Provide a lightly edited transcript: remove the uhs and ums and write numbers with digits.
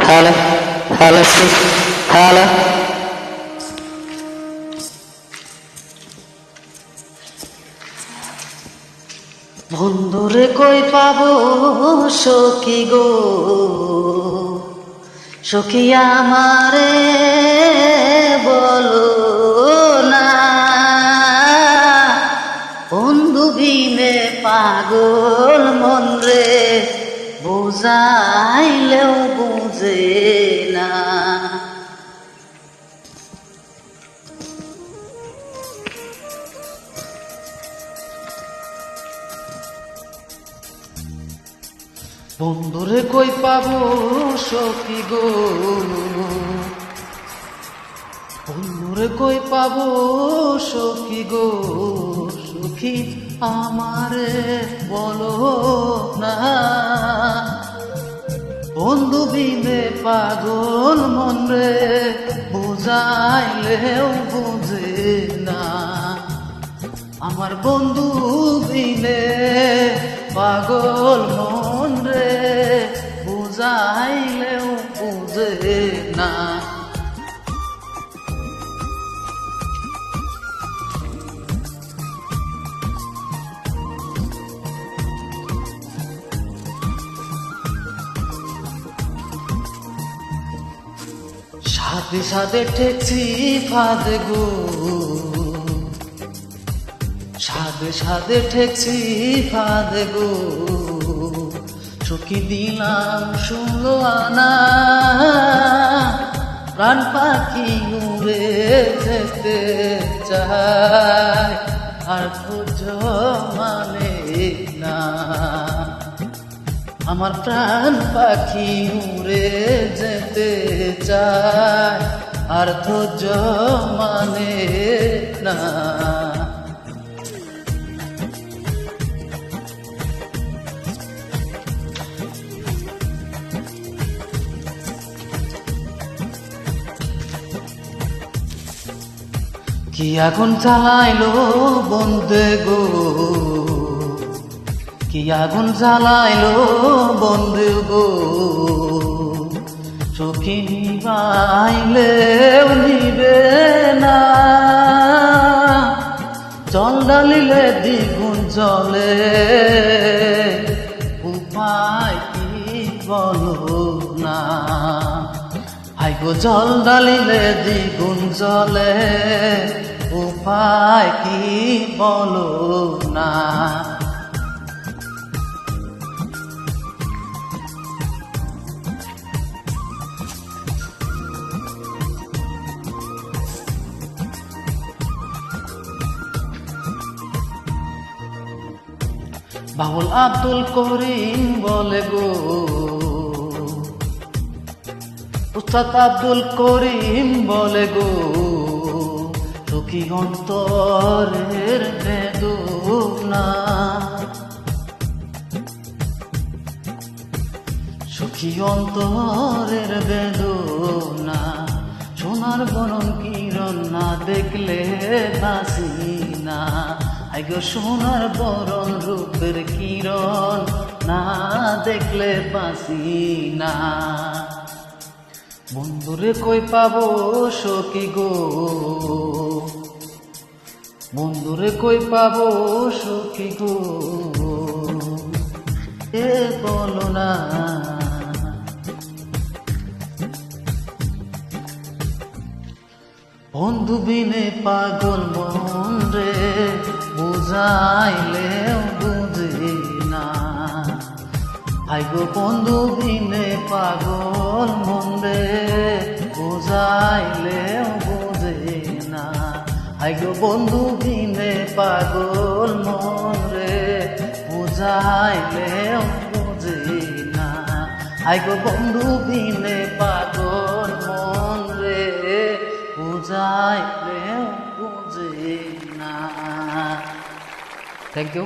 Hello hello hello. বন্ধুরে কই পাবো সখী গো, সখী আমারে বলো না, বন্ধু বিনে পাগল মন রে বুঝাইলেও বুঝে না। বন্ধুরে কই পাবো সখী গো, বন্ধুরে কই পাবো সখী গো, সখী আমারে বলো না, বন্ধু বিনে পাগল মন রে বুঝাইলেও বুঝে না। আমার বন্ধু বিনে পাগল মন রে বুঝাইলেও বুঝে না। সাথে সাথে ঠেকছি ফাঁদে গো, সাথে সাথে ঠেকছি ফাঁদে গো, সখী দিলাম শুনলো আনা, প্রাণ পাখি উড়ে যেতে চায় আর খোঁজ মানে না। আমার প্রাণ পাখি উড়ে যেতে চায় আর ধৈর্য মানে না। কি আগুন জ্বালাইলো বন্ধে গো, কি আগুন জ্বালাইলো বন্ধু গো, সখী নিবাইলেও নিবে না, জল ঢালিলে দ্বিগুণ জলে, উপায় কি বলো না। হাই গো জল ঢালিলে দ্বিগুণ জলে, উপায় কি বলো না। বাউল আব্দুল করিম বলে গো, উস্তাদ আব্দুল করিম বলে গো, সখী অন্তরের বেদনা, সখী অন্তরের বেদনা, সোনার বরণ কিরণ না দেখলে বাসি না। আইগো সোনার বরণ রূপের কিরণ না দেখলে বাসি না। বন্ধুরে কই পাবো সখী গো, বন্ধুরে কই পাবো সখী গো, এ বলো না। বন্ধু বিনে পাগল মন রে বুঝাইলেও বুঝে না। হাই গো বন্ধু বিনে পাগল মন রে বুঝাইলেও বুঝে না। হাই গো বন্ধু বিনে পাগল মন রে বুঝাইলেও বুঝে না। হাই গো বন্ধু বিনে পাগল মন রে বুঝাইলেও বুঝে না। Thank you.